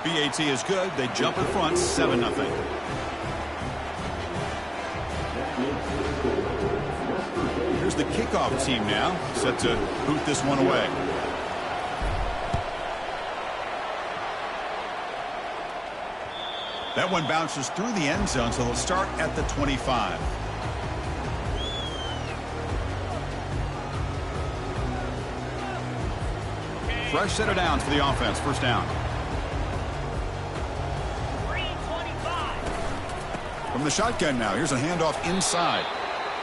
BAT is good. They jump in front 7-0. Here's the kickoff team now, set to boot this one away. That one bounces through the end zone, so they'll start at the 25. Fresh set of downs for the offense. First down. From the shotgun now, here's a handoff inside.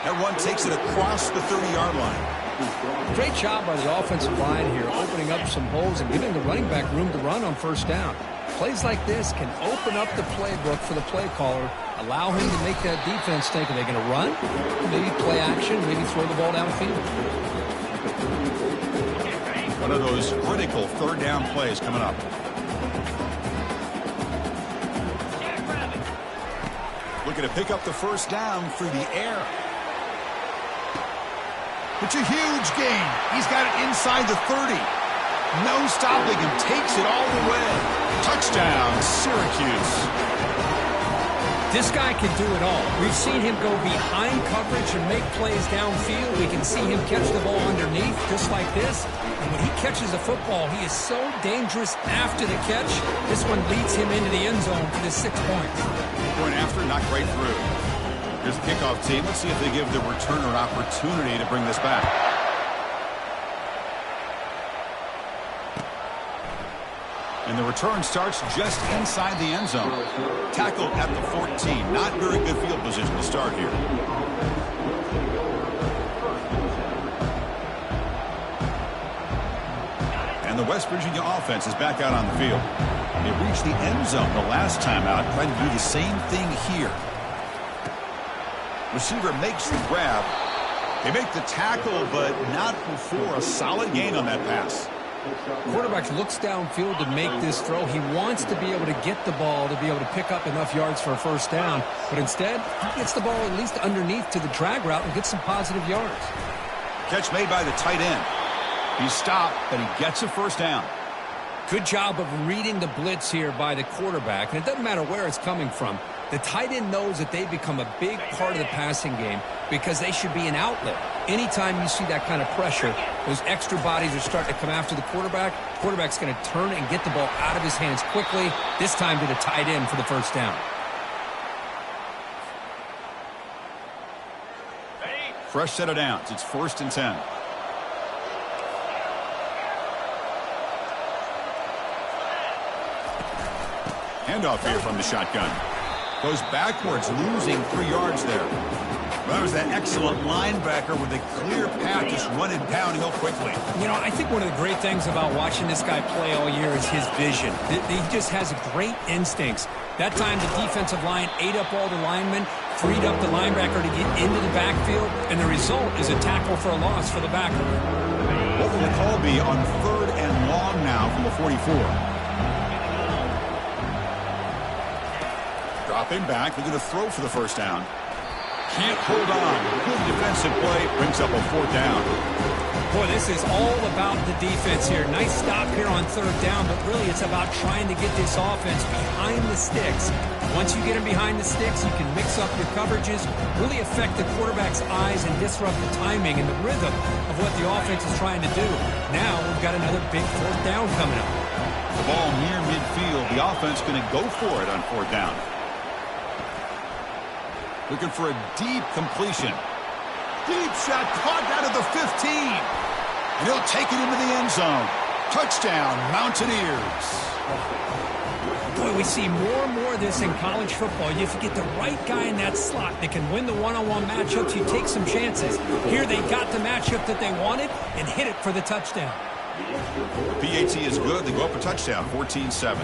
That one takes it across the 30-yard line. Great job by the offensive line here, opening up some holes and giving the running back room to run on first down. Plays like this can open up the playbook for the play caller, allow him to make that defense think, are they going to run? Maybe play action, maybe throw the ball downfield. One of those critical third down plays coming up. Looking to pick up the first down through the air. It's a huge gain. He's got it inside the 30. No stopping him. Takes it all the way. Touchdown, Syracuse. This guy can do it all. We've seen him go behind coverage and make plays downfield. We can see him catch the ball underneath just like this. And when he catches a football, he is so dangerous after the catch. This one leads him into the end zone for the 6 points. Going after, knocked right through. Here's the kickoff team. Let's see if they give the returner an opportunity to bring this back. And the return starts just inside the end zone. Tackled at the 14. Not very good field position to start here. And the West Virginia offense is back out on the field. They reached the end zone the last time out. Trying to do the same thing here. Receiver makes the grab. They make the tackle, but not before a solid gain on that pass. Quarterback looks downfield to make this throw. He wants to be able to get the ball to be able to pick up enough yards for a first down. But instead, he gets the ball at least underneath to the drag route and gets some positive yards. Catch made by the tight end. He's stopped, but he gets a first down. Good job of reading the blitz here by the quarterback. And it doesn't matter where it's coming from. The tight end knows that they become a big part of the passing game because they should be an outlet. Anytime you see that kind of pressure, those extra bodies are starting to come after the quarterback. Quarterback's going to turn and get the ball out of his hands quickly, this time to the tight end for the first down. Fresh set of downs. It's 1st and 10. Handoff here from the shotgun. Goes backwards, losing 3 yards there. Well, that was that excellent linebacker with a clear path, just running downhill quickly. You know, I think one of the great things about watching this guy play all year is his vision. He just has great instincts. That time, the defensive line ate up all the linemen, freed up the linebacker to get into the backfield, and the result is a tackle for a loss for the backer. What will the call be on 3rd and long now from the 44? Dropping back, they're going to throw for the first down. Can't hold on. Good defensive play, brings up a 4th down. Boy, this is all about the defense here. Nice stop here on 3rd down, but really it's about trying to get this offense behind the sticks. Once you get them behind the sticks, you can mix up your coverages, really affect the quarterback's eyes and disrupt the timing and the rhythm of what the offense is trying to do. Now we've got another big 4th down coming up. The ball near midfield. The offense going to go for it on 4th down. Looking for a deep completion. Deep shot caught out of the 15. And he'll take it into the end zone. Touchdown, Mountaineers. Boy, we see more and more of this in college football. If you get the right guy in that slot that can win the one-on-one matchups, you take some chances. Here they got the matchup that they wanted and hit it for the touchdown. BAT is good. They go up a touchdown, 14-7.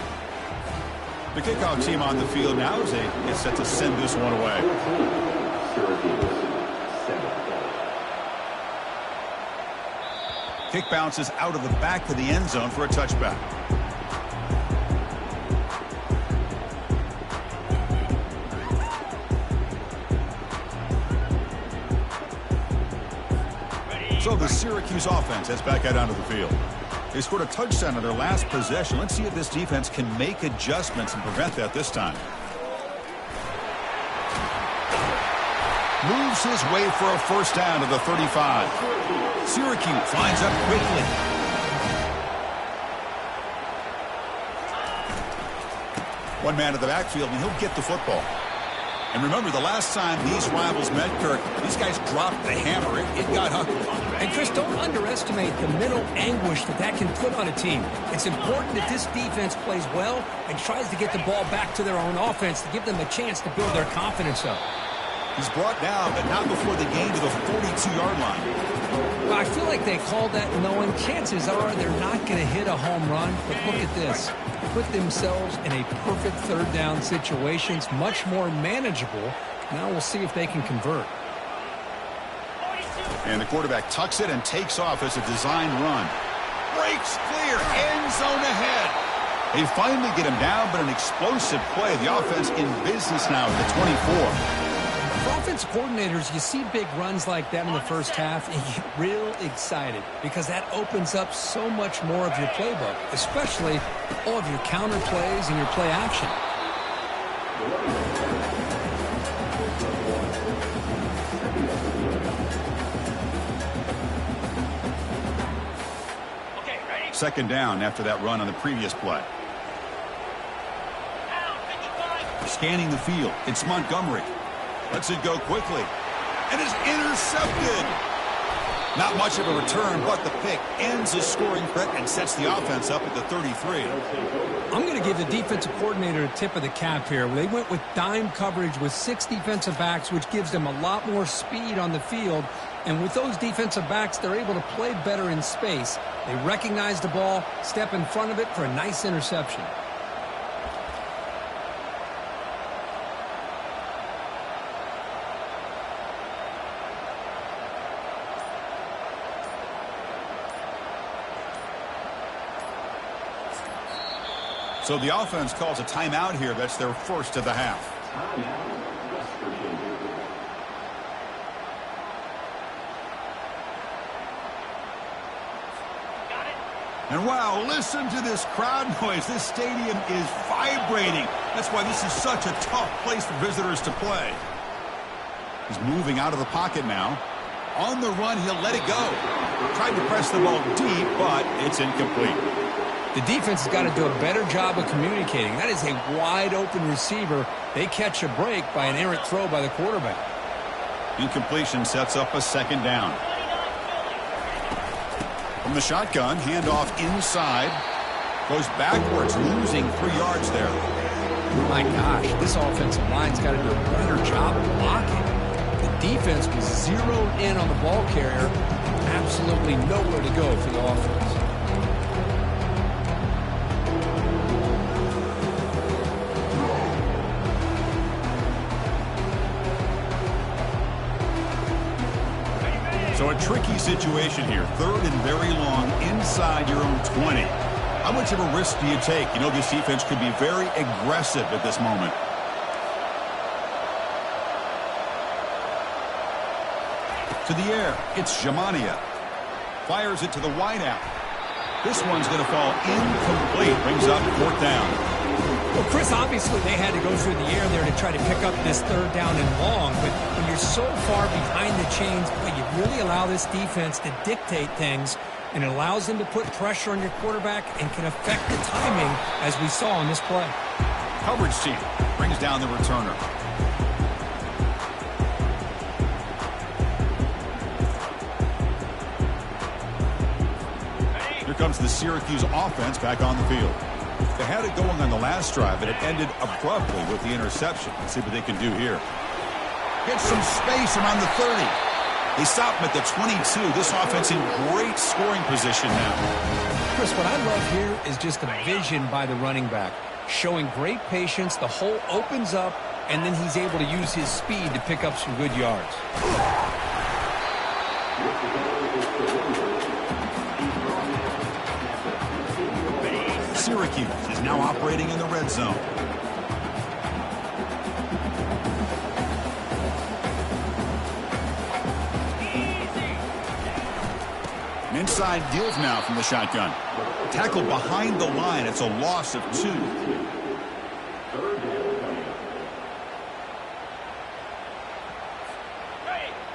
The kickoff team on the field now as they get set to send this one away. Kick bounces out of the back of the end zone for a touchback. So the Syracuse offense heads back out onto the field. They scored a touchdown on their last possession. Let's see if this defense can make adjustments and prevent that this time. Moves his way for a first down to the 35. Syracuse lines up quickly. One man in the backfield, and he'll get the football. And remember, the last time these rivals met, Kirk, these guys dropped the hammer. It got ugly. And, Chris, don't underestimate the mental anguish that can put on a team. It's important that this defense plays well and tries to get the ball back to their own offense to give them a chance to build their confidence up. He's brought down, but not before the gain to the 42-yard line. Well, I feel like they called that knowing chances are they're not going to hit a home run. But look at this. Put themselves in a perfect third down situation. It's much more manageable. Now we'll see if they can convert. And the quarterback tucks it and takes off as a design run. Breaks clear. End zone ahead. They finally get him down, but an explosive play. The offense in business now at the 24. For offensive coordinators, you see big runs like that in the first half, and you get real excited because that opens up so much more of your playbook, especially all of your counter plays and your play action. Second down after that run on the previous play. Scanning the field, it's Montgomery. Lets it go quickly. And is intercepted. Not much of a return, but the pick ends the scoring threat and sets the offense up at the 33. I'm going to give the defensive coordinator a tip of the cap here. They went with dime coverage with 6 defensive backs, which gives them a lot more speed on the field. And with those defensive backs, they're able to play better in space. They recognize the ball, step in front of it for a nice interception. So the offense calls a timeout here. That's their first of the half. And wow, listen to this crowd noise. This stadium is vibrating. That's why this is such a tough place for visitors to play. He's moving out of the pocket now. On the run, he'll let it go. Tried to press the ball deep, but it's incomplete. The defense has got to do a better job of communicating. That is a wide-open receiver. They catch a break by an errant throw by the quarterback. Incompletion sets up a second down. From the shotgun, handoff inside. Goes backwards, losing 3 yards there. My gosh, this offensive line's got to do a better job of blocking. The defense was zeroed in on the ball carrier. Absolutely nowhere to go for the offense. So a tricky situation here. Third and very long inside your own 20. How much of a risk do you take? You know, this defense could be very aggressive at this moment. To the air, it's Jamania. Fires it to the wideout. This one's going to fall incomplete. Brings up 4th down. Well, Chris, obviously they had to go through the air there to try to pick up this 3rd down and long, but when you're so far behind the chains, you really allow this defense to dictate things, and it allows them to put pressure on your quarterback and can affect the timing, as we saw in this play. Coverage team brings down the returner. Here comes the Syracuse offense back on the field. They had it going on the last drive, but it ended abruptly with the interception. Let's see what they can do here. Get some space around the 30. They stop him at the 22. This offense in great scoring position now. Chris, what I love here is just the vision by the running back. Showing great patience, the hole opens up, and then he's able to use his speed to pick up some good yards. Syracuse is now operating in the red zone. An inside give now from the shotgun. Tackled behind the line. It's a loss of 2.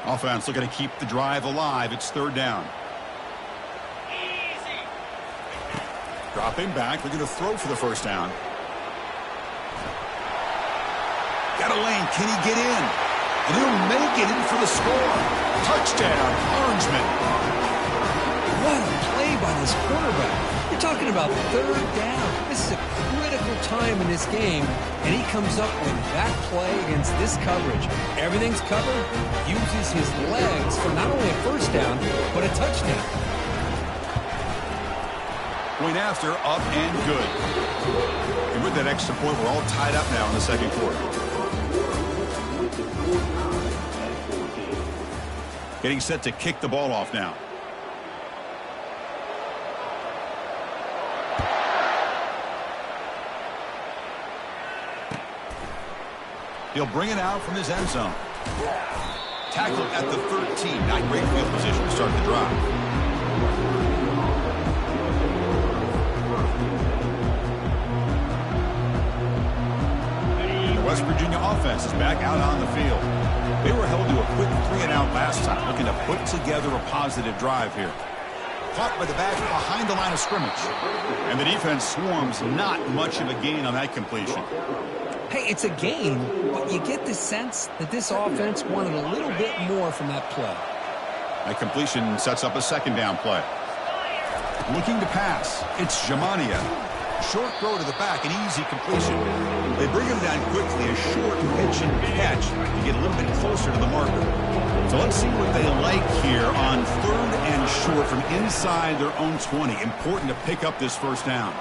Offense looking to keep the drive alive. It's 3rd down. Dropping back. Looking to throw for the 1st down. Got a lane. Can he get in? And he'll make it in for the score. Touchdown, Orangeman. What a play by this quarterback. You're talking about 3rd down. This is a critical time in this game, and he comes up with that play against this coverage. Everything's covered, uses his legs for not only a 1st down, but a touchdown. Point after, up and good. And with that extra point, we're all tied up now in the 2nd quarter. Getting set to kick the ball off now. He'll bring it out from his end zone. Tackled at the 13. Not great field position to start the drive. The West Virginia offense is back out on the field. They were held to a quick 3-and-out last time, looking to put together a positive drive here. Caught by the back behind the line of scrimmage. And the defense swarms. Not much of a gain on that completion. Hey, it's a gain, but you get the sense that this offense wanted a little bit more from that play. That completion sets up a 2nd down play. Looking to pass. It's Jamania. Short throw to the back, an easy completion. They bring him down quickly, a short pitch and catch to get a little bit closer to the marker. So let's see what they like here on 3rd and short from inside their own 20. Important to pick up this 1st down.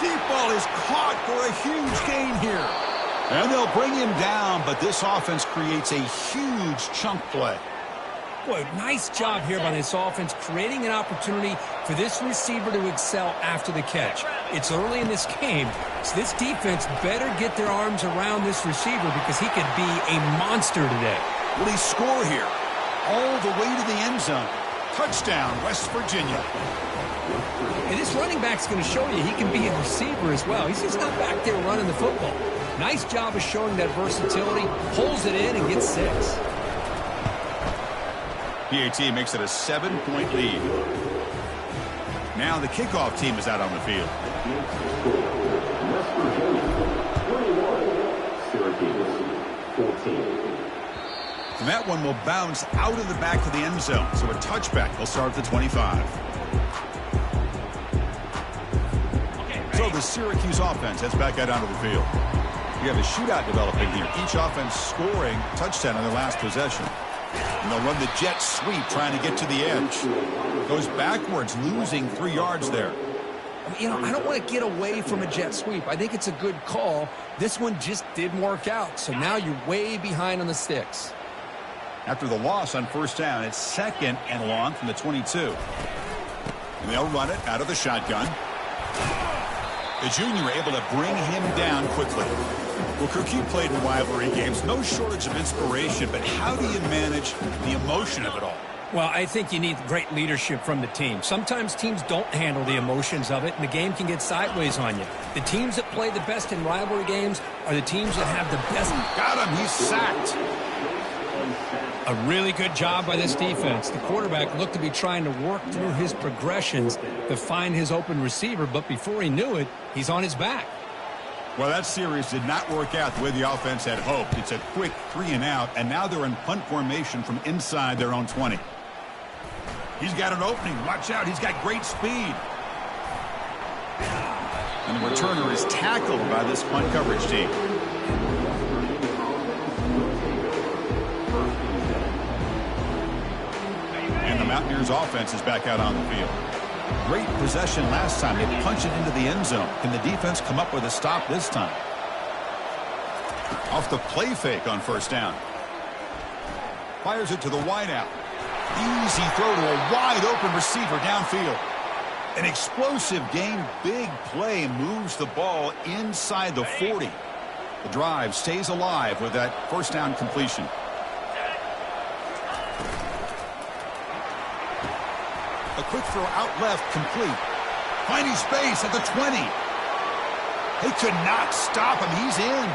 Deep ball is caught for a huge gain here. And they'll bring him down, but this offense creates a huge chunk play. Boy, nice job here by this offense, creating an opportunity for this receiver to excel after the catch. It's early in this game, so this defense better get their arms around this receiver because he could be a monster today. Will he score here? All the way to the end zone. Touchdown, West Virginia. And this running back's going to show you he can be a receiver as well. He's just not back there running the football. Nice job of showing that versatility, pulls it in and gets 6. PAT makes it a 7-point lead. Now the kickoff team is out on the field. And that one will bounce out of the back of the end zone. So a touchback will start at the 25. So the Syracuse offense heads back out onto the field. You have a shootout developing here. Each offense scoring a touchdown on their last possession. And they'll run the jet sweep trying to get to the edge. Goes backwards, losing 3 yards there. You know, I don't want to get away from a jet sweep. I think it's a good call. This one just didn't work out. So now you're way behind on the sticks. After the loss on 1st down, it's 2nd and long from the 22. And they'll run it out of the shotgun. The junior able to bring him down quickly. Well, Kirk, you played in rivalry games. No shortage of inspiration, but how do you manage the emotion of it all? Well, I think you need great leadership from the team. Sometimes teams don't handle the emotions of it, and the game can get sideways on you. The teams that play the best in rivalry games are the teams that have the best. Got him. He's sacked. A really good job by this defense. The quarterback looked to be trying to work through his progressions to find his open receiver, but before he knew it, he's on his back. Well, that series did not work out the way the offense had hoped. It's a quick 3-and-out, and now they're in punt formation from inside their own 20. He's got an opening. Watch out. He's got great speed. And the returner is tackled by this punt coverage team. And the Mountaineers offense is back out on the field. Great possession last time. They punch it into the end zone. Can the defense come up with a stop this time? Off the play fake on 1st down. Fires it to the wideout. Easy throw to a wide open receiver downfield. An explosive game, big play, moves the ball inside the 40. The drive stays alive with that 1st down completion. A quick throw out left, complete. Finding space at the 20. They could not stop him. He's in.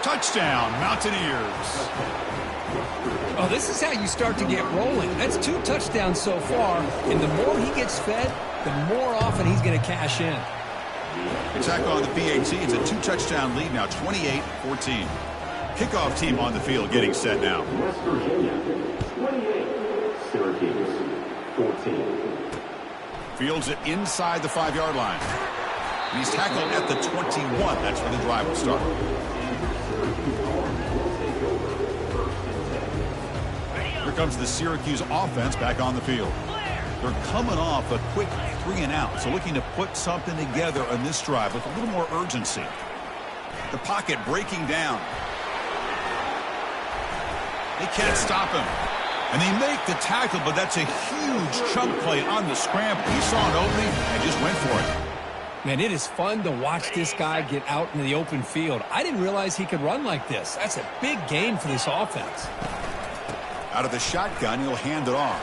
Touchdown, Mountaineers. Oh, this is how you start to get rolling. That's 2 touchdowns so far, and the more he gets fed, the more often he's going to cash in. Attack on the PAT. It's a 2-touchdown lead now, 28-14. Kickoff team on the field getting set now. West Virginia, 28. Syracuse, 14. Fields it inside the 5-yard line. And he's tackled at the 21. That's where the drive will start. Here comes the Syracuse offense back on the field. They're coming off a quick 3-and-out, so looking to put something together on this drive with a little more urgency. The pocket breaking down. They can't stop him. And they make the tackle, but that's a huge chunk play on the scramble. He saw an opening and just went for it. Man, it is fun to watch this guy get out into the open field. I didn't realize he could run like this. That's a big game for this offense. Out of the shotgun, he'll hand it off.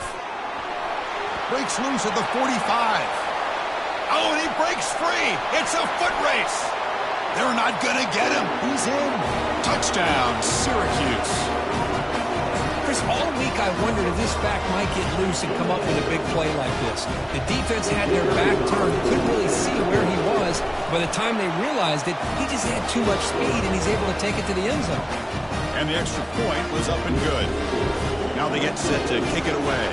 Breaks loose at the 45. Oh, and he breaks free. It's a foot race. They're not going to get him. He's in. Touchdown, Syracuse. Chris, all week I wondered if this back might get loose and come up with a big play like this. The defense had their back turned, couldn't really see where he was. By the time they realized it, he just had too much speed, and he's able to take it to the end zone. And the extra point was up and good. Now they get set to kick it away.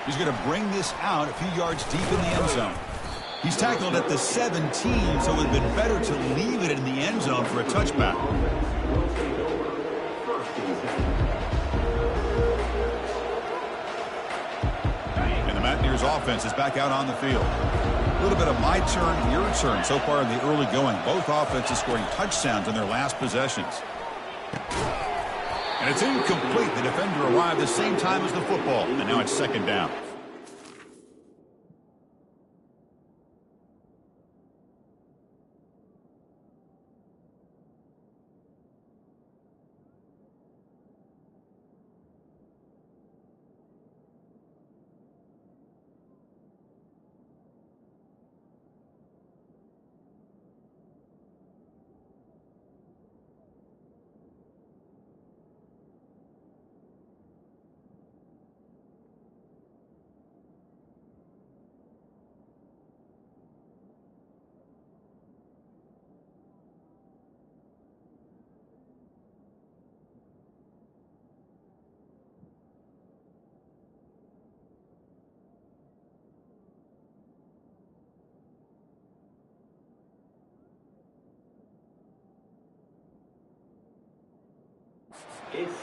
He's going to bring this out a few yards deep in the end zone. He's tackled at the 17, so it would have been better to leave it in the end zone for a touchback. And the Mountaineers offense is back out on the field. A little bit of my turn, your turn so far in the early going. Both offenses scoring touchdowns in their last possessions. And it's incomplete. The defender arrived the same time as the football, and now it's 2nd down.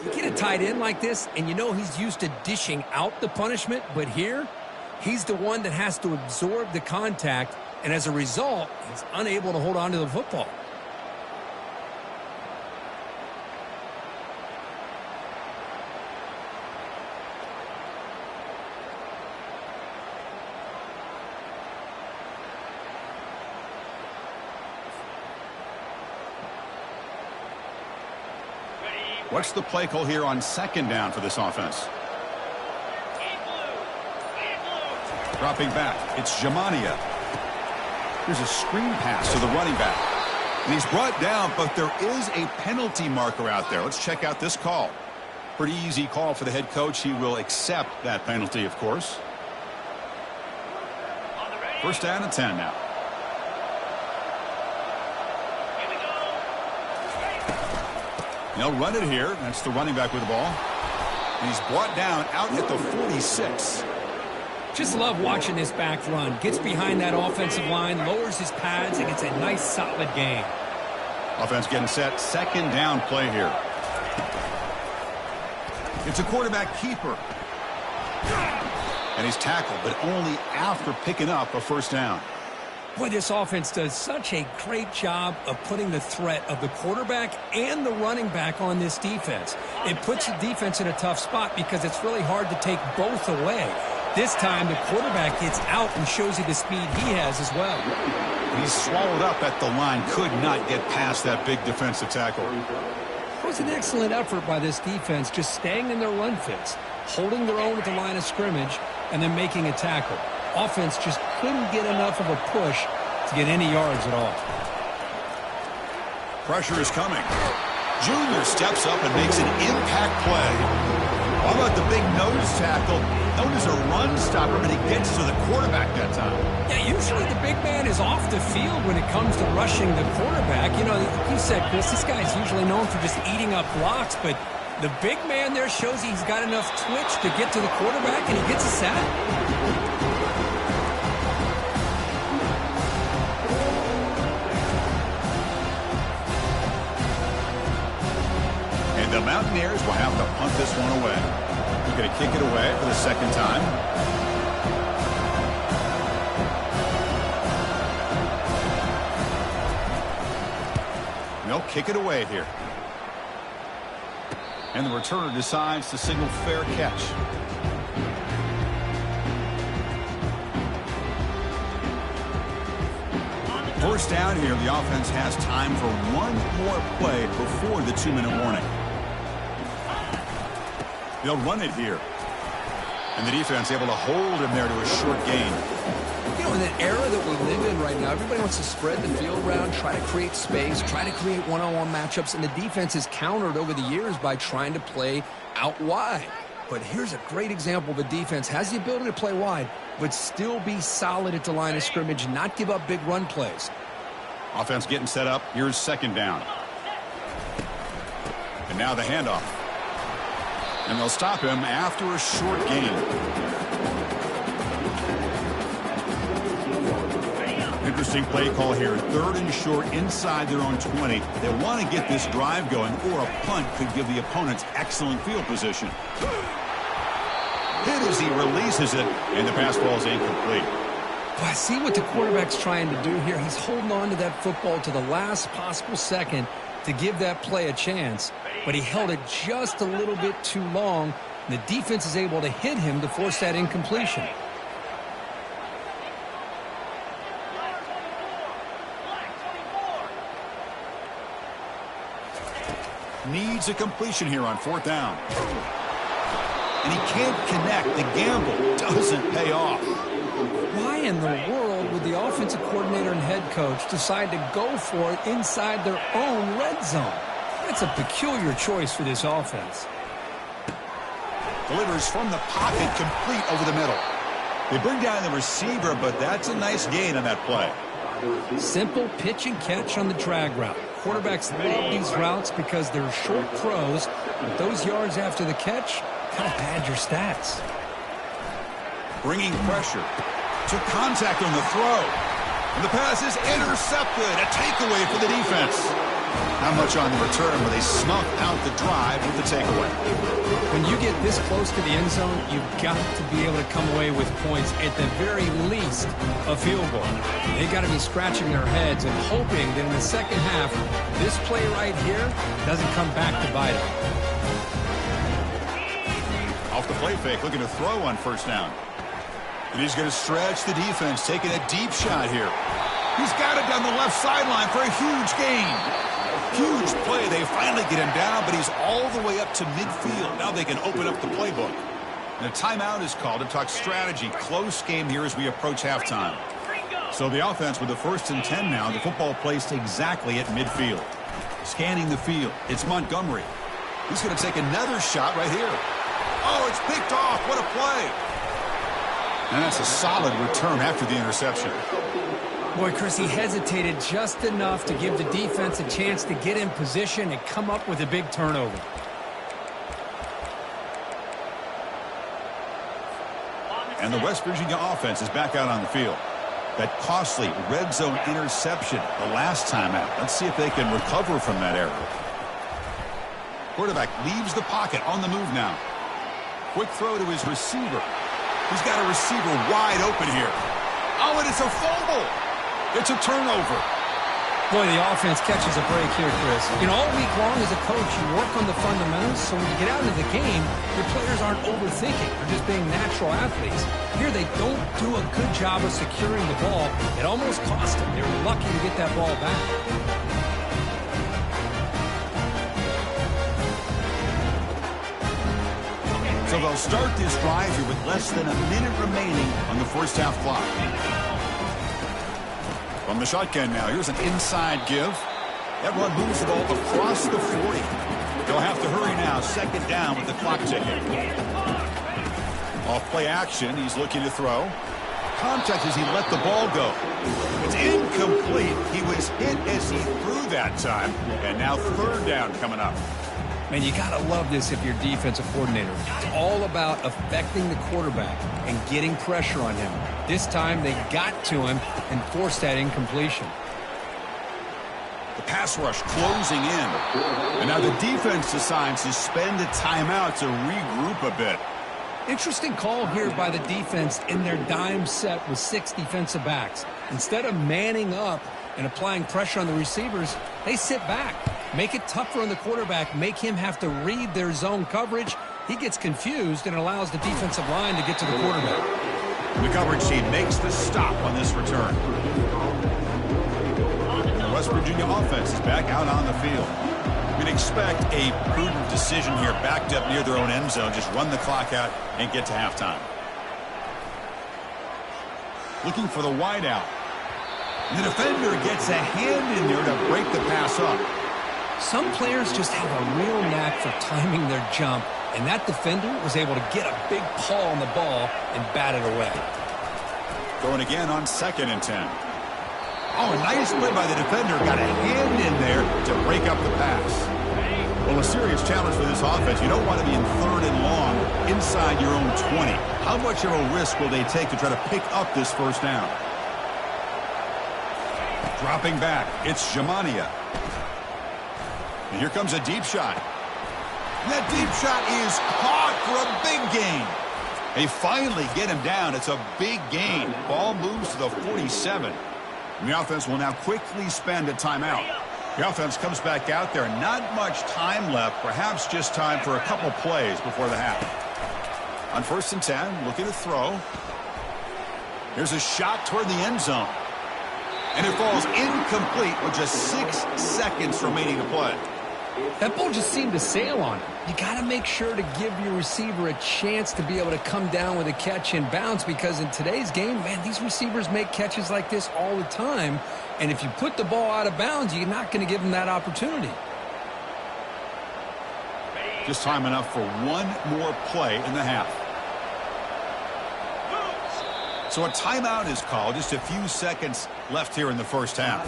You get a tight end like this, and you know he's used to dishing out the punishment, but here, he's the one that has to absorb the contact, and as a result, he's unable to hold on to the football. What's the play call here on 2nd down for this offense? Dropping back, it's Jamania. Here's a screen pass to the running back. And he's brought down, but there is a penalty marker out there. Let's check out this call. Pretty easy call for the head coach. He will accept that penalty, of course. 1st down and 10 now. They'll run it here. That's the running back with the ball. And he's brought down out at the 46. Just love watching this back run. Gets behind that offensive line, lowers his pads, and gets a nice, solid gain. Offense getting set. 2nd down play here. It's a quarterback keeper. And he's tackled, but only after picking up a 1st down. Boy, this offense does such a great job of putting the threat of the quarterback and the running back on this defense. It puts the defense in a tough spot because it's really hard to take both away. This time, the quarterback gets out and shows you the speed he has as well. He's swallowed up at the line. Could not get past that big defensive tackle. It was an excellent effort by this defense, just staying in their run fits, holding their own at the line of scrimmage, and then making a tackle. Offense just couldn't get enough of a push to get any yards at all. Pressure is coming. Junior steps up and makes an impact play. How about the big nose tackle? Known as a run stopper, but he gets to the quarterback that time. Yeah, usually the big man is off the field when it comes to rushing the quarterback. You know, you said, Chris, this guy's usually known for just eating up blocks, but the big man there shows he's got enough twitch to get to the quarterback, and he gets a sack. And the Mountaineers will have to punt this one away. They're going to kick it away for the second time. They'll kick it away here. And the returner decides to signal fair catch. First down here, the offense has time for one more play before the 2-minute warning. They'll run it here. And the defense able to hold him there to a short gain. You know, in the era that we live in right now, everybody wants to spread the field around, try to create space, try to create one-on-one matchups, and the defense is countered over the years by trying to play out wide. But here's a great example of a defense has the ability to play wide, but still be solid at the line of scrimmage, not give up big run plays. Offense getting set up. Here's second down. And now the handoff. And they'll stop him after a short gain. Interesting play call here. 3rd and short inside their own 20. They want to get this drive going, or a punt could give the opponents excellent field position. Hit as he releases it, and the pass ball is incomplete. Well, I see what the quarterback's trying to do here. He's holding on to that football to the last possible second to give that play a chance, but he held it just a little bit too long, and the defense is able to hit him to force that incompletion. Needs a completion here on 4th down. And he can't connect. The gamble doesn't pay off. Why in the world would the offensive coordinator and head coach decide to go for it inside their own red zone? That's a peculiar choice for this offense. Delivers from the pocket, complete over the middle. They bring down the receiver, but that's a nice gain on that play. Simple pitch and catch on the drag route. Quarterbacks love these routes because they're short throws, but those yards after the catch kind of pad your stats. Bringing pressure. Took contact on the throw. And the pass is intercepted. A takeaway for the defense. Not much on the return, but they snuck out the drive with the takeaway. When you get this close to the end zone, you've got to be able to come away with points, at the very least, a field goal. They've got to be scratching their heads and hoping that in the second half, this play right here doesn't come back to bite them. Off the play fake, looking to throw on 1st down. And he's going to stretch the defense, taking a deep shot here. He's got it down the left sideline for a huge gain. Huge play. They finally get him down, but he's all the way up to midfield. Now they can open up the playbook. And a timeout is called to talk strategy. Close game here as we approach halftime. So the offense with the 1st and 10 now. The football placed exactly at midfield. Scanning the field. It's Montgomery. He's going to take another shot right here. Oh, it's picked off. What a play. And that's a solid return after the interception. Boy, Chris, he hesitated just enough to give the defense a chance to get in position and come up with a big turnover. And the West Virginia offense is back out on the field. That costly red zone interception the last time out. Let's see if they can recover from that error. Quarterback leaves the pocket on the move now. Quick throw to his receiver. He's got a receiver wide open here. Oh, and it's a fumble. It's a turnover. Boy, the offense catches a break here, Chris. You know, all week long as a coach, you work on the fundamentals, so when you get out into the game, your players aren't overthinking. They're just being natural athletes. Here, they don't do a good job of securing the ball. It almost cost them. They're lucky to get that ball back. So they'll start this drive here with less than a minute remaining on the first half clock. From the shotgun now, here's an inside give. That run moves the ball across the 40. They'll have to hurry now, second down with the clock ticking. Off play action, he's looking to throw. Contact as he let the ball go. It's incomplete. He was hit as he threw that time. And now third down coming up. Man, you got to love this if you're defensive coordinator. It's all about affecting the quarterback and getting pressure on him. This time they got to him and forced that incompletion. The pass rush closing in. And now the defense decides to spend a timeout to regroup a bit. Interesting call here by the defense in their dime set with 6 defensive backs. Instead of manning up and applying pressure on the receivers, they sit back. Make it tougher on the quarterback. Make him have to read their zone coverage. He gets confused and allows the defensive line to get to the quarterback. The coverage team makes the stop on this return. The West Virginia offense is back out on the field. We'd expect a prudent decision here, backed up near their own end zone. Just run the clock out and get to halftime. Looking for the wideout. The defender gets a hand in there to break the pass up. Some players just have a real knack for timing their jump, and that defender was able to get a big paw on the ball and bat it away. Going again on 2nd and 10. Oh, a nice play by the defender. Got a hand in there to break up the pass. Well, a serious challenge for this offense. You don't want to be in 3rd and long inside your own 20. How much of a risk will they take to try to pick up this first down? Dropping back, it's Jamania. And here comes a deep shot. And that deep shot is caught for a big gain. They finally get him down. It's a big gain. Ball moves to the 47. And the offense will now quickly spend a timeout. The offense comes back out there. Not much time left. Perhaps just time for a couple plays before the half. On 1st and 10, looking to throw. Here's a shot toward the end zone. And it falls incomplete with just 6 seconds remaining to play. That ball just seemed to sail on him. You got to make sure to give your receiver a chance to be able to come down with a catch and bounce, because in today's game, man, these receivers make catches like this all the time. And if you put the ball out of bounds, you're not going to give them that opportunity. Just time enough for one more play in the half. So a timeout is called. Just a few seconds left here in the first half.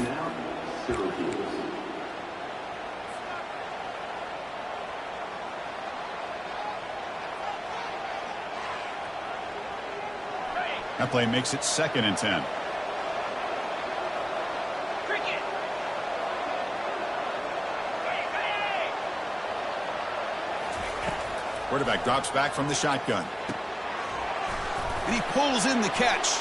Syracuse. That play makes it 2nd and 10. Quarterback drops back from the shotgun. And he pulls in the catch.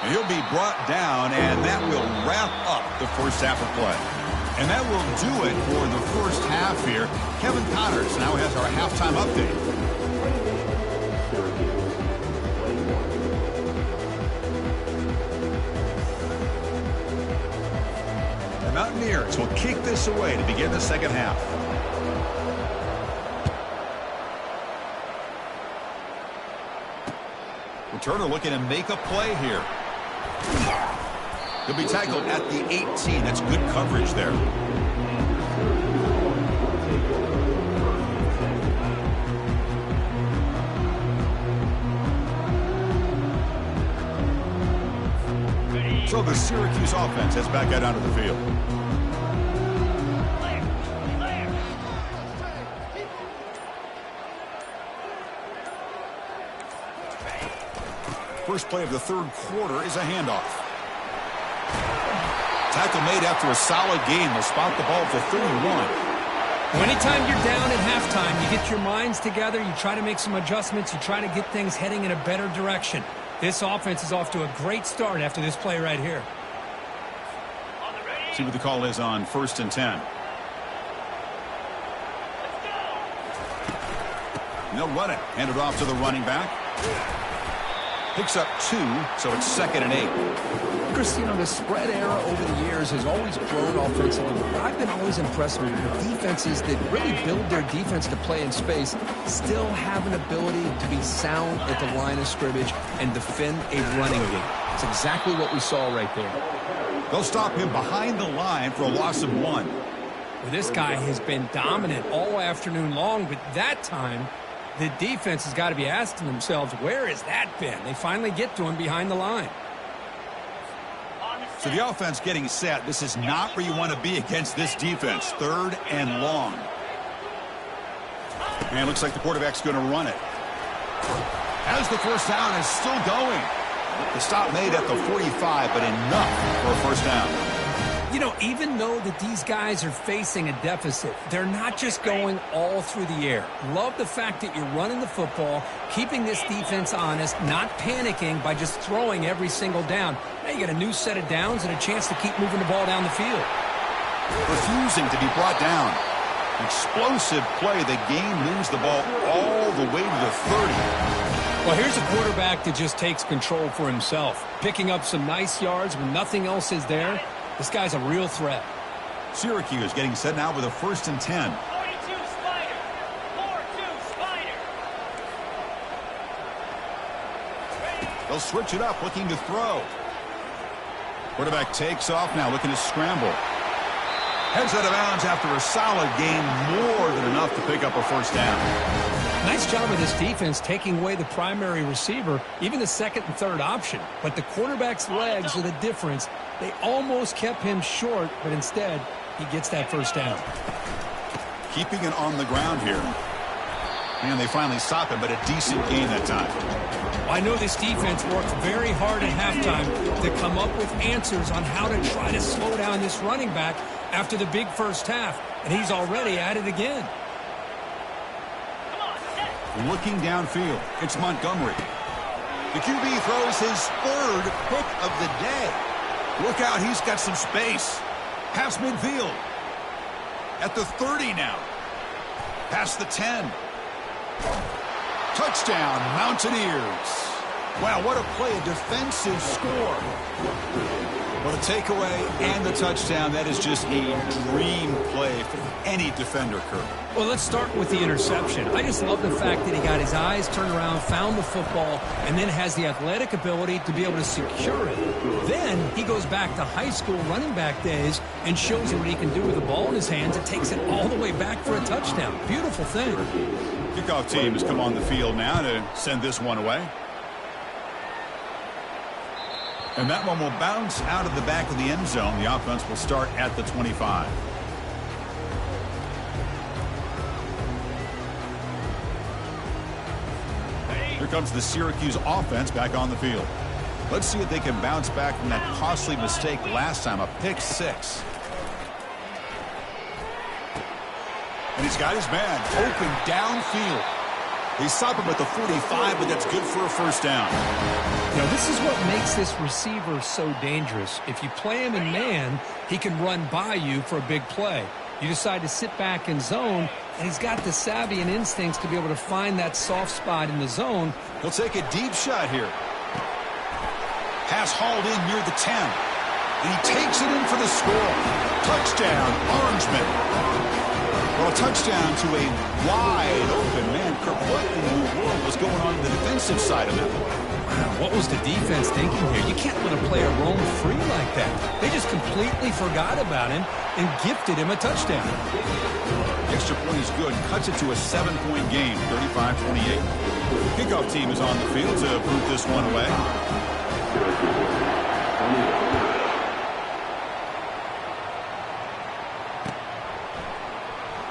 And he'll be brought down, and that will wrap up the first half of play. And that will do it for the first half here. Kevin Connors now has our halftime update. The Mountaineers will kick this away to begin the second half. Returner looking to make a play here. He'll be tackled at the 18. That's good coverage there. So the Syracuse offense heads back out onto the field. First play of the 3rd quarter is a handoff. Tackle made after a solid game. They'll spot the ball at the 31. Well, anytime you're down at halftime, you get your minds together, you try to make some adjustments, you try to get things heading in a better direction. This offense is off to a great start after this play right here. See what the call is on 1st and 10. And they'll run it. Hand it off to the running back. Picks up 2, so it's 2nd and 8. Chris, you know, the spread era over the years has always grown offensively. But I've been always impressed with the defenses that really build their defense to play in space, still have an ability to be sound at the line of scrimmage and defend a running game. It's exactly what we saw right there. They'll stop him behind the line for a loss of 1. Well, this guy has been dominant all afternoon long, but that time the defense has got to be asking themselves, where has that been? They finally get to him behind the line. So the offense getting set. This is not where you want to be against this defense. 3rd and long. And looks like the quarterback's going to run it. As the first down is still going. The stop made at the 45, but enough for a first down. You know, even though that these guys are facing a deficit, they're not just going all through the air. Love the fact that you're running the football, keeping this defense honest, not panicking by just throwing every single down. Now you get a new set of downs and a chance to keep moving the ball down the field. Refusing to be brought down. Explosive play. The game moves the ball all the way to the 30. Well, here's a quarterback that just takes control for himself, picking up some nice yards when nothing else is there. This guy's a real threat. Syracuse getting set now with a 1st and 10. 42 Spider. 4-2 Spider. They'll switch it up, looking to throw. Quarterback takes off now, looking to scramble. Heads out of bounds after a solid gain, more than enough to pick up a first down. Nice job of this defense taking away the primary receiver, even the 2nd and 3rd option. But the quarterback's legs are the difference. They almost kept him short, but instead, he gets that first down. Keeping it on the ground here. And they finally stop him, but a decent gain that time. I know this defense worked very hard at halftime to come up with answers on how to try to slow down this running back after the big first half, and he's already at it again. Looking downfield, it's Montgomery. The QB throws his 3rd pick of the day. Look out, he's got some space. Past midfield. At the 30 now. Past the 10. Touchdown, Mountaineers. Wow, what a play, a defensive score. What a takeaway and the touchdown. That is just a dream play for any defender, Kirk. Well, let's start with the interception. I just love the fact that he got his eyes turned around, found the football, and then has the athletic ability to be able to secure it. Then he goes back to high school running back days and shows you what he can do with the ball in his hands and takes it all the way back for a touchdown. Beautiful thing. Kickoff team has come on the field now to send this one away. And that one will bounce out of the back of the end zone. The offense will start at the 25. Here comes the Syracuse offense back on the field. Let's see if they can bounce back from that costly mistake last time, a pick 6. And he's got his man open downfield. They stop him at the 45, but that's good for a first down. You know, this is what makes this receiver so dangerous. If you play him in man, he can run by you for a big play. You decide to sit back in zone, and he's got the savvy and instincts to be able to find that soft spot in the zone. He'll take a deep shot here. Pass hauled in near the 10. And he takes it in for the score. Touchdown, Orangeman. Well, a touchdown to a wide open man. Kirk, what in the world was going on the defensive side of that one? Wow, what was the defense thinking here? You can't let a player roam free like that. They just completely forgot about him and gifted him a touchdown. The extra point is good. Cuts it to a 7-point game, 35-28. Kickoff team is on the field to boot this one away.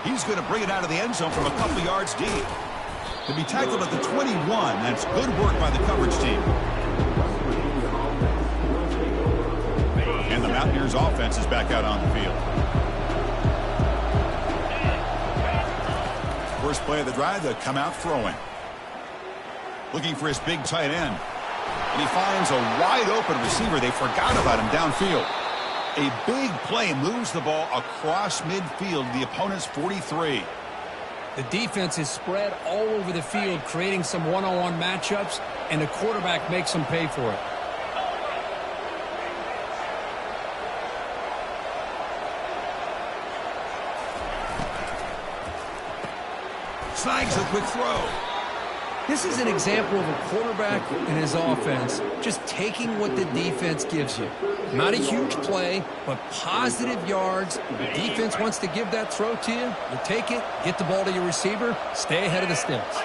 He's going to bring it out of the end zone from a couple yards deep. To be tackled at the 21, that's good work by the coverage team. And the Mountaineers offense is back out on the field. First play of the drive, to come out throwing. Looking for his big tight end. And he finds a wide open receiver. They forgot about him downfield. A big play moves the ball across midfield, the opponent's 43. The defense is spread all over the field, creating some one-on-one matchups, and the quarterback makes them pay for it. Snags a quick throw. This is an example of a quarterback and his offense just taking what the defense gives you. Not a huge play, but positive yards. The defense wants to give that throw to you. You take it, get the ball to your receiver, stay ahead of the sticks.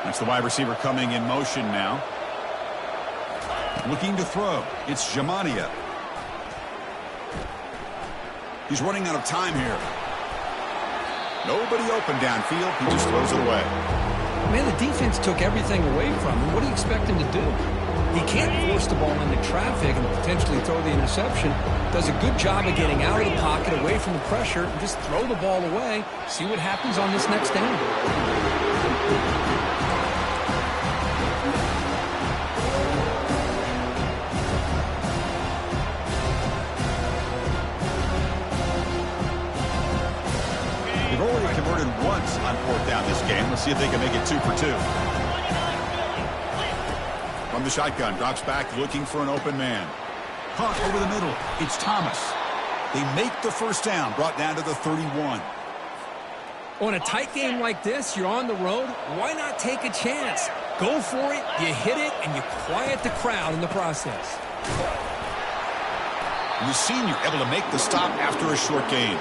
That's the wide receiver coming in motion now. Looking to throw. It's Jamania. He's running out of time here. Nobody open downfield. He just throws it away. Man, the defense took everything away from him. What do you expect him to do? He can't force the ball into traffic and potentially throw the interception. Does a good job of getting out of the pocket, away from the pressure, and just throw the ball away. See what happens on this next down. Converted once on fourth down this game. Let's see if they can make it 2 for 2. From the shotgun, drops back looking for an open man. Caught over the middle. It's Thomas. They make the first down, brought down to the 31. On a tight game like this, you're on the road. Why not take a chance? Go for it, you hit it, and you quiet the crowd in the process. The senior able to make the stop after a short gain.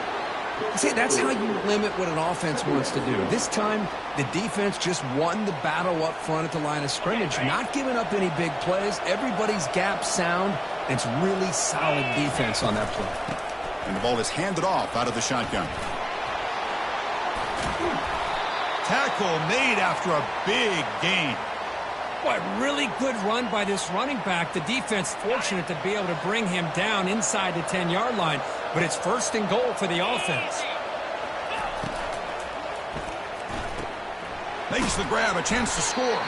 See, that's how you limit what an offense wants to do. This time, the defense just won the battle up front at the line of scrimmage, not giving up any big plays. Everybody's gap sound. It's really solid defense on that play. And the ball is handed off out of the shotgun. Tackle made after a big gain. Boy, really good run by this running back. The defense fortunate to be able to bring him down inside the 10-yard line, but it's first and goal for the offense. Makes the grab, a chance to score.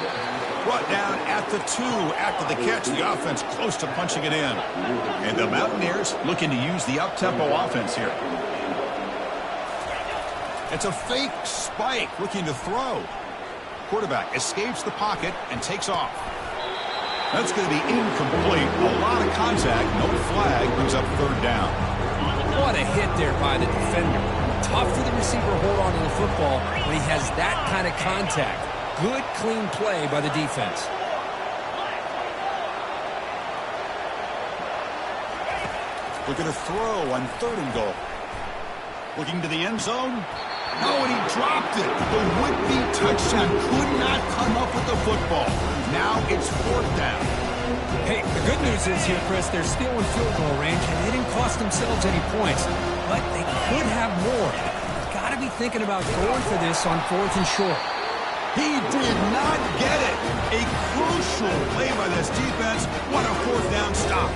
Brought down at the 2 after the catch. The offense close to punching it in. And the Mountaineers looking to use the up-tempo offense here. It's a fake spike looking to throw. Quarterback escapes the pocket and takes off. That's going to be incomplete. A lot of contact, no flag, brings up third down. What a hit there by the defender. Tough for the receiver to hold on to the football when he has that kind of contact. Good, clean play by the defense. Looking to throw on third and goal. Looking to the end zone. Oh, and he dropped it. The would-be touchdown could not come up with the football. Now it's fourth down. Hey, the good news is here, Chris, they're still in field goal range, and they didn't cost themselves any points. But they could have more. Got to be thinking about going for this on fourth and short. He did not get it. A crucial play by this defense. What a fourth down stop.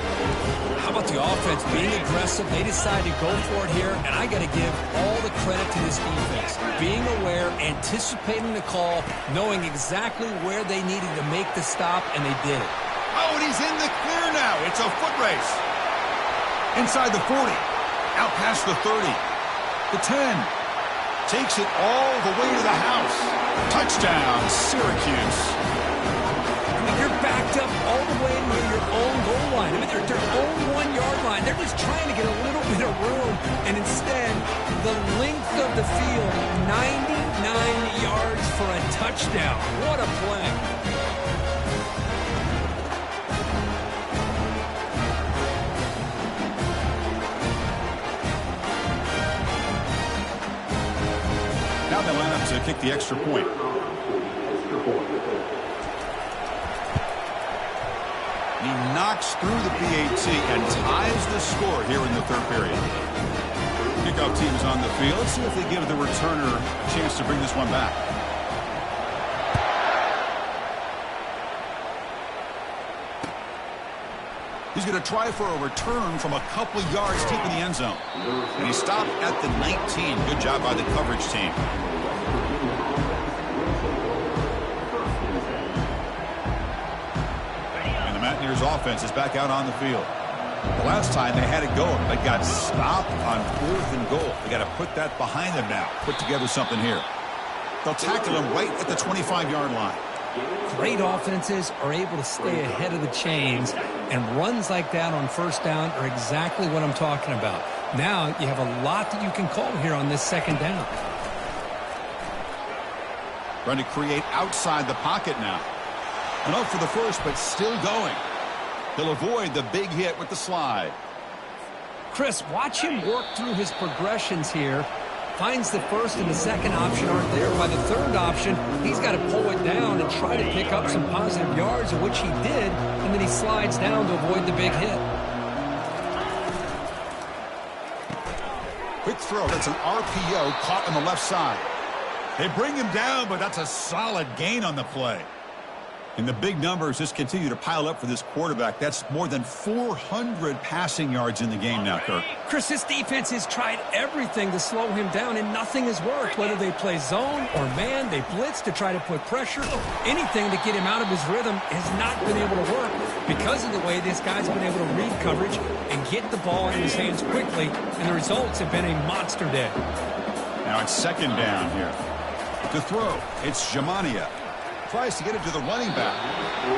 How about the offense being aggressive? They decided to go for it here, and I got to give all the credit to this defense. Being aware, anticipating the call, knowing exactly where they needed to make the stop, and they did it. Oh, and he's in the clear now. It's a foot race. Inside the 40. Out past the 30. The 10. Takes it all the way to the house. Touchdown, Syracuse. You're backed up all the way near your own goal line. I mean, they're their own 1-yard line. They're just trying to get a little bit of room. And instead, the length of the field, 99 yards for a touchdown. What a play. Now they line up to kick the extra point. He knocks through the PAT and ties the score here in the third period. Kickoff team is on the field. Let's see if they give the returner a chance to bring this one back. He's going to try for a return from a couple yards deep in the end zone. And he stopped at the 19. Good job by the coverage team. And the Mountaineers offense is back out on the field. The last time they had it going, but got stopped on 4th and goal. They got to put that behind them now. Put together something here. They'll tackle him right at the 25-yard line. Great offenses are able to stay ahead of the chains, and runs like that on first down are exactly what I'm talking about. Now you have a lot that you can call here on this second down. Trying to create outside the pocket now. And up for the first, but still going. He'll avoid the big hit with the slide. Chris, watch him work through his progressions here. Finds the first and the second option aren't there. By the third option, he's got to pull it down and try to pick up some positive yards, of which he did, and then he slides down to avoid the big hit. Quick throw. That's an RPO caught on the left side. They bring him down, but that's a solid gain on the play. And the big numbers just continue to pile up for this quarterback. That's more than 400 passing yards in the game now, Kirk. Chris, this defense has tried everything to slow him down, and nothing has worked. Whether they play zone or man, they blitz to try to put pressure. Anything to get him out of his rhythm has not been able to work because of the way this guy's been able to read coverage and get the ball in his hands quickly, and the results have been a monster day. Now it's second down here. To throw, it's Jamania. Tries to get it to the running back.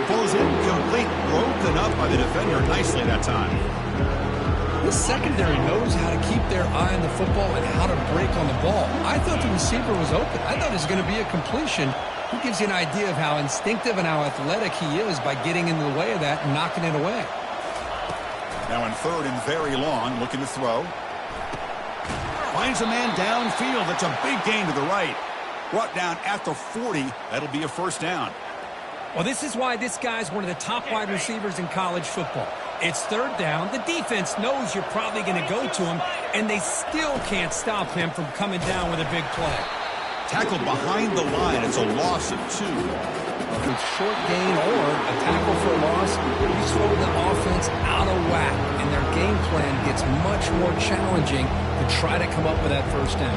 Falls incomplete, broken up by the defender nicely that time. The secondary knows how to keep their eye on the football and how to break on the ball. I thought the receiver was open. I thought it was going to be a completion. It gives you an idea of how instinctive and how athletic he is by getting into the way of that and knocking it away. Now in third and very long, looking to throw. Finds a man downfield. That's a big gain to the right. Brought down at the 40. That'll be a first down. Well, this is why this guy's one of the top wide receivers in college football. It's third down. The defense knows you're probably going to go to him, and they still can't stop him from coming down with a big play. Tackled behind the line. It's a loss of 2. With short gain or a tackle for a loss, you throw the offense out of whack, and their game plan gets much more challenging to try to come up with that first down.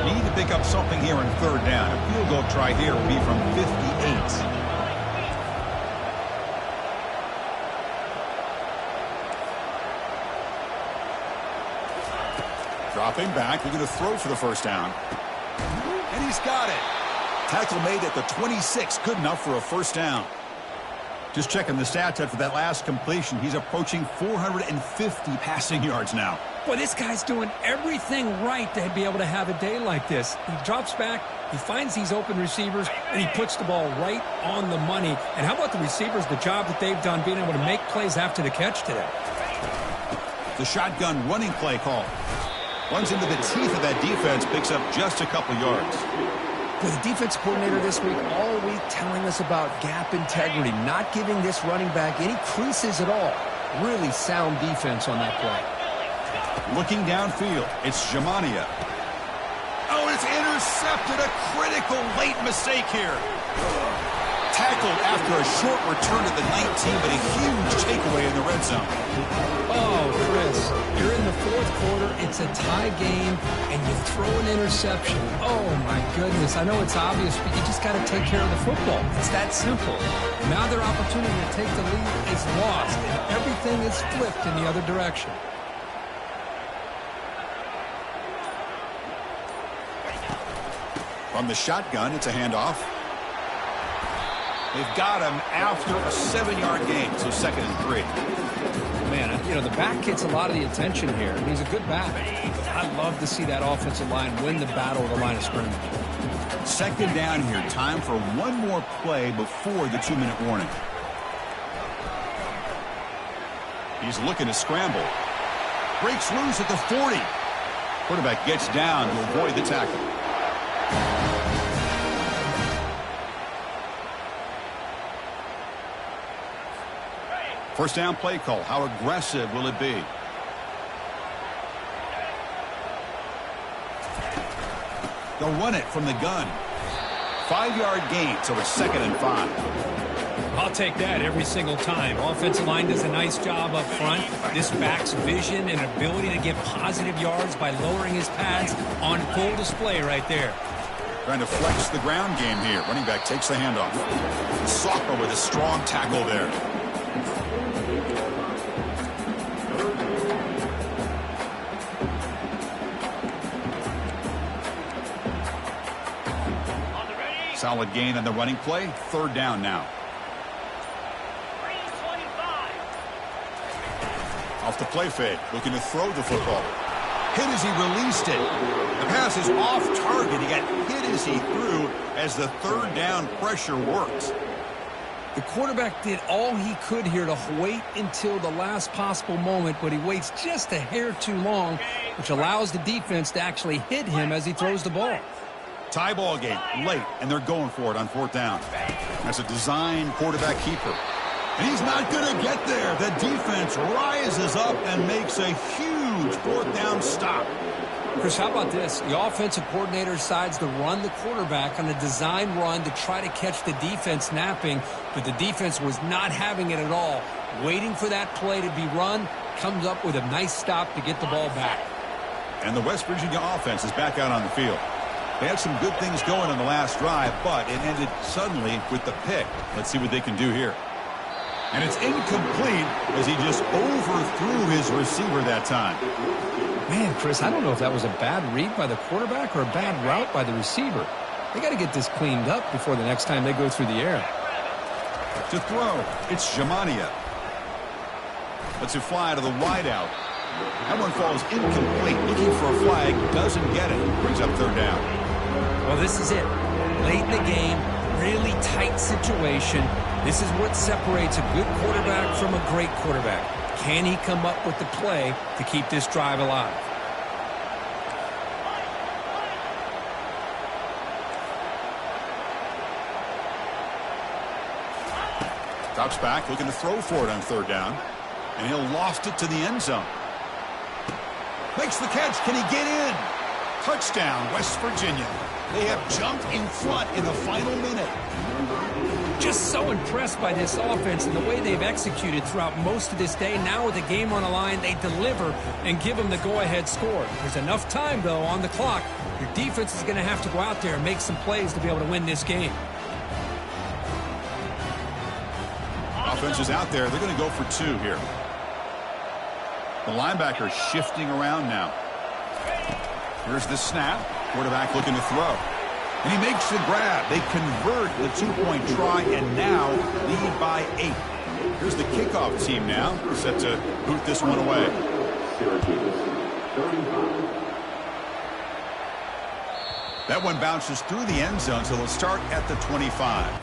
Need to pick up something here in third down. A field goal try here will be from 58. Dropping back, looking to throw for the first down. And he's got it. Tackle made at the 26, good enough for a first down. Just checking the stats after that last completion. He's approaching 450 passing yards now. Boy, this guy's doing everything right to be able to have a day like this. He drops back, he finds these open receivers, and he puts the ball right on the money. And how about the receivers, the job that they've done being able to make plays after the catch today? The shotgun running play call. Runs into the teeth of that defense, picks up just a couple yards. With the defense coordinator this week, all week telling us about gap integrity, not giving this running back any creases at all. Really sound defense on that play. Looking downfield, it's Jamania. Oh, it's intercepted. A critical late mistake here. Tackled after a short return to the 19, but a huge takeaway in the red zone. Oh, Chris, you're in the fourth quarter. It's a tie game, and you throw an interception. Oh, my goodness. I know it's obvious, but you just got to take care of the football. It's that simple. Now their opportunity to take the lead is lost, and everything is flipped in the other direction. From the shotgun, it's a handoff. They've got him after a 7-yard gain, so 2nd and 3. Man, you know, the back gets a lot of the attention here. He's a good back. I'd love to see that offensive line win the battle of the line of scrimmage. 2nd down here. Time for one more play before the 2-minute warning. He's looking to scramble. Breaks loose at the 40. Quarterback gets down to avoid the tackle. First down play call. How aggressive will it be? They'll run it from the gun. 5-yard gain, so it's 2nd and 5. I'll take that every single time. Offensive line does a nice job up front. This back's vision and ability to get positive yards by lowering his pads on full display right there. Trying to flex the ground game here. Running back takes the handoff. Sophomore with a strong tackle there. Solid gain on the running play. 3rd down now. 325. Off the play fake. Looking to throw the football. Hit as he released it. The pass is off target. He got hit as he threw as the 3rd down pressure works. The quarterback did all he could here to wait until the last possible moment, but he waits just a hair too long, which allows the defense to actually hit him as he throws the ball. Tie ball game late, and they're going for it on 4th down. That's a design quarterback keeper. And he's not going to get there. The defense rises up and makes a huge 4th down stop. Chris, how about this? The offensive coordinator decides to run the quarterback on a design run to try to catch the defense napping, but the defense was not having it at all. Waiting for that play to be run, comes up with a nice stop to get the ball back. And the West Virginia offense is back out on the field. They had some good things going on the last drive, but it ended suddenly with the pick. Let's see what they can do here. And it's incomplete as he just overthrew his receiver that time. Man, Chris, I don't know if that was a bad read by the quarterback or a bad route by the receiver. They got to get this cleaned up before the next time they go through the air. To throw, it's Jamania. Lets it fly to the wideout. That one falls incomplete. Looking for a flag, doesn't get it. Brings up 3rd down. Well, this is it. Late in the game, really tight situation. This is what separates a good quarterback from a great quarterback. Can he come up with the play to keep this drive alive? Drops back, looking to throw for it on 3rd down. And he'll loft it to the end zone. Makes the catch. Can he get in? Touchdown, West Virginia. They have jumped in front in the final minute. Just so impressed by this offense and the way they've executed throughout most of this day. Now with the game on the line, they deliver and give them the go-ahead score. There's enough time, though, on the clock. Your defense is going to have to go out there and make some plays to be able to win this game. Offense is out there. They're going to go for 2 here. The linebacker shifting around now. Here's the snap. Quarterback looking to throw. And he makes the grab. They convert the 2-point try and now lead by 8. Here's the kickoff team now. They're set to boot this one away. Syracuse, 35. That one bounces through the end zone, so they'll start at the 25.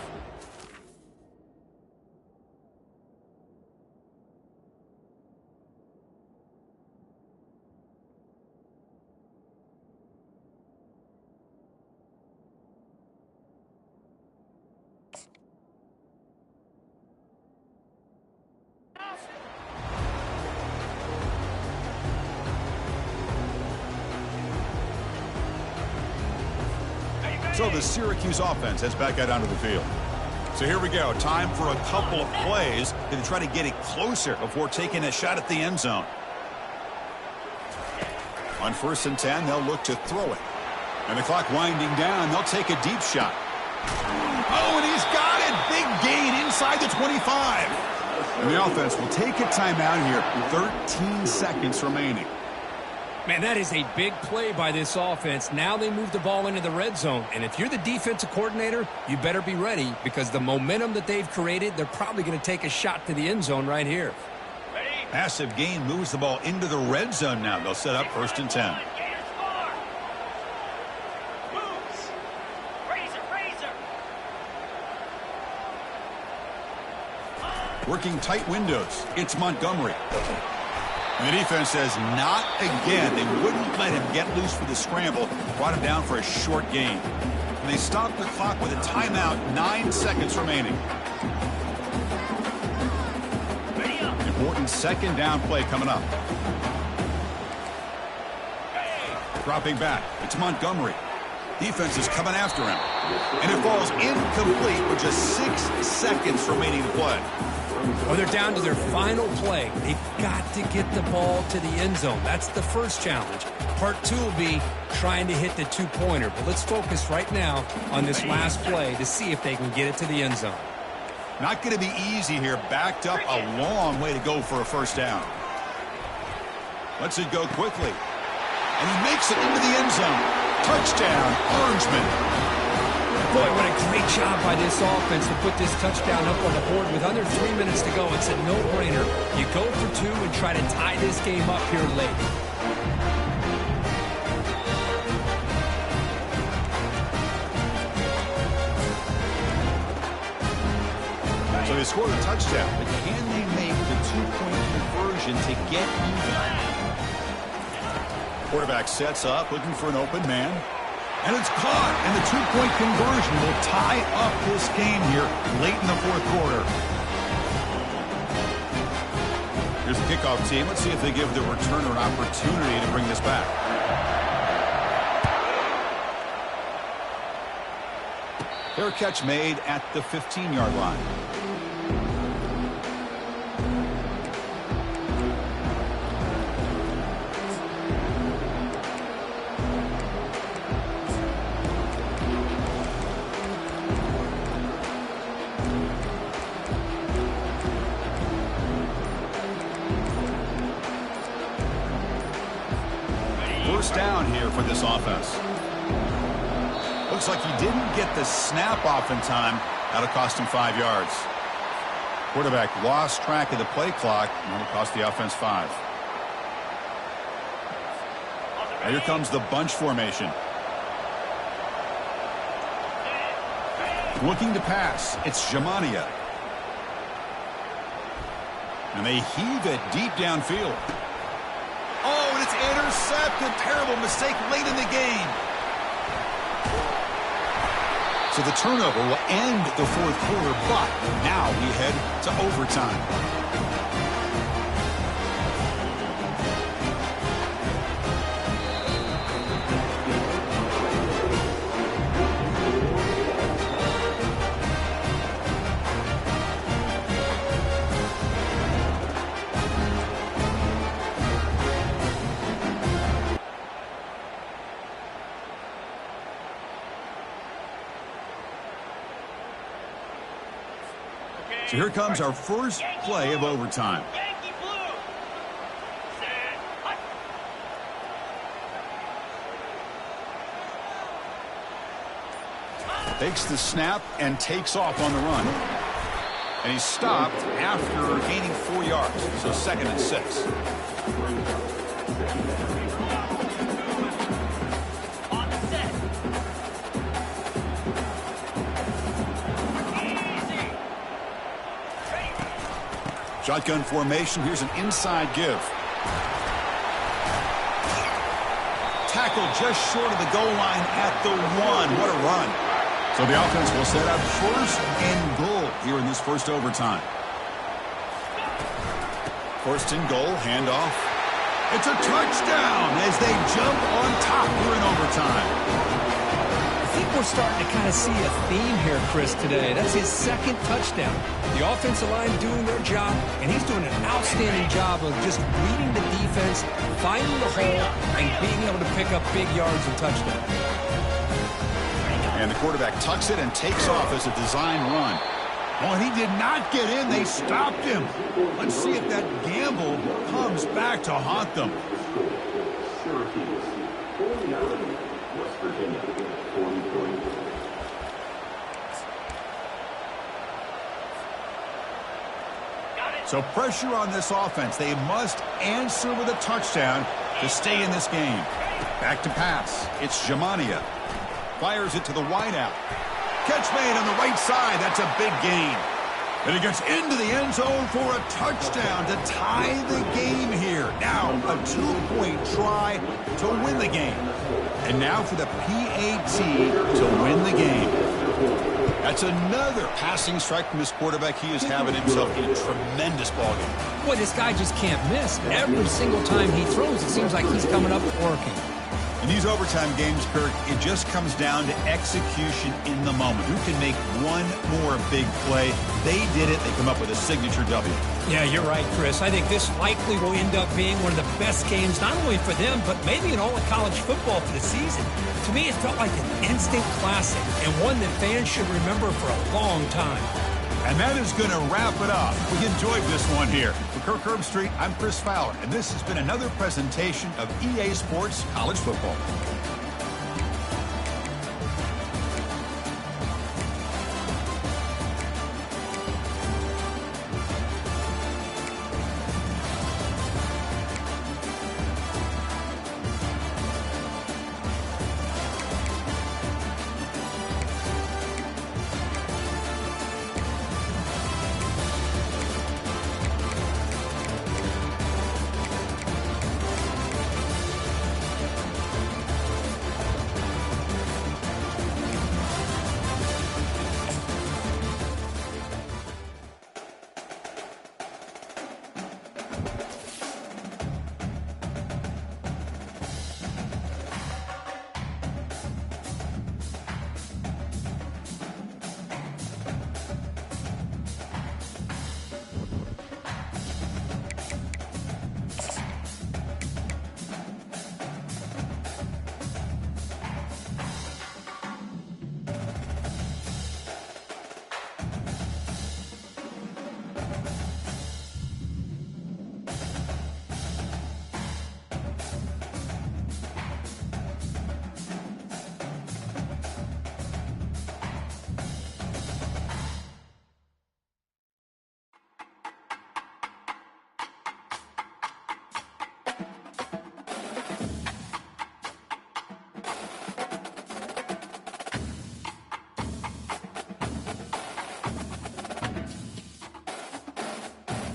So the Syracuse offense heads back out onto the field. So here we go. Time for a couple of plays to try to get it closer before taking a shot at the end zone. On 1st and 10, they'll look to throw it. And the clock winding down, they'll take a deep shot. Oh, and he's got it. Big gain inside the 25. And the offense will take a timeout here. 13 seconds remaining. Man, that is a big play by this offense. Now they move the ball into the red zone. And if you're the defensive coordinator, you better be ready because the momentum that they've created, they're probably going to take a shot to the end zone right here. Ready? Massive gain moves the ball into the red zone now. They'll set up 1st and 10. Gators score. Moves. Razor. Working tight windows. It's Montgomery. And the defense says not again. They wouldn't let him get loose for the scramble. Brought him down for a short gain. And they stopped the clock with a timeout. 9 seconds remaining. Ready up. Important 2nd down play coming up. Dropping back. It's Montgomery. Defense is coming after him. And it falls incomplete with just 6 seconds remaining to play. Well, they're down to their final play. They've got to get the ball to the end zone. That's the first challenge. Part two will be trying to hit the two-pointer. But let's focus right now on this last play to see if they can get it to the end zone. Not going to be easy here. Backed up a long way to go for a first down. Lets it go quickly. And he makes it into the end zone. Touchdown, Orangeman. Boy, what a great job by this offense to put this touchdown up on the board with under 3 minutes to go. It's a no-brainer. You go for two and try to tie this game up here late. So they scored a touchdown, but can they make the two-point conversion to get even? Quarterback sets up, looking for an open man. And it's caught, and the two-point conversion will tie up this game here late in the fourth quarter. Here's the kickoff team. Let's see if they give the returner an opportunity to bring this back. Fair catch made at the 15-yard line. First down here for this offense. Looks like he didn't get the snap off in time. That'll cost him 5 yards. Quarterback lost track of the play clock, and that'll cost the offense 5. Now here comes the bunch formation. Looking to pass. It's Jamania. And they heave it deep downfield. Oh, and it's intercepted. Terrible mistake late in the game. So the turnover will end the fourth quarter, but now we head to overtime. So here comes our first play of overtime. Takes the snap and takes off on the run. And he's stopped after gaining 4 yards. So 2nd and 6. Shotgun formation. Here's an inside give. Tackle just short of the goal line at the 1. What a run. So the offense will set up 1st and goal here in this first overtime. 1st and goal, handoff. It's a touchdown as they jump on top here in overtime. I think we're starting to kind of see a theme here, Chris, today. That's his 2nd touchdown. The offensive line doing their job, and he's doing an outstanding job of just reading the defense, finding the hole, and being able to pick up big yards and touchdowns. And the quarterback tucks it and takes off as a design run. Oh, and he did not get in. They stopped him. Let's see if that gamble comes back to haunt them. Syracuse, 49, West Virginia, 43. So pressure on this offense. They must answer with a touchdown to stay in this game. Back to pass. It's Jamania. Fires it to the wideout. Catch made on the right side. That's a big gain. And he gets into the end zone for a touchdown to tie the game here. Now a 2-point try to win the game. And now for the PAT to win the game. That's another passing strike from this quarterback. He is having himself a tremendous ballgame. Boy, this guy just can't miss. Every single time he throws, it seems like he's coming up working. In these overtime games, Kirk, it just comes down to execution in the moment. Who can make one more big play? They did it. They come up with a signature W. Yeah, you're right, Chris. I think this likely will end up being one of the best games, not only for them, but maybe in all of college football for the season. To me, it felt like an instant classic and one that fans should remember for a long time. And that is going to wrap it up. We enjoyed this one here. For Kirk Herbstreit, I'm Chris Fowler, and this has been another presentation of EA Sports College Football.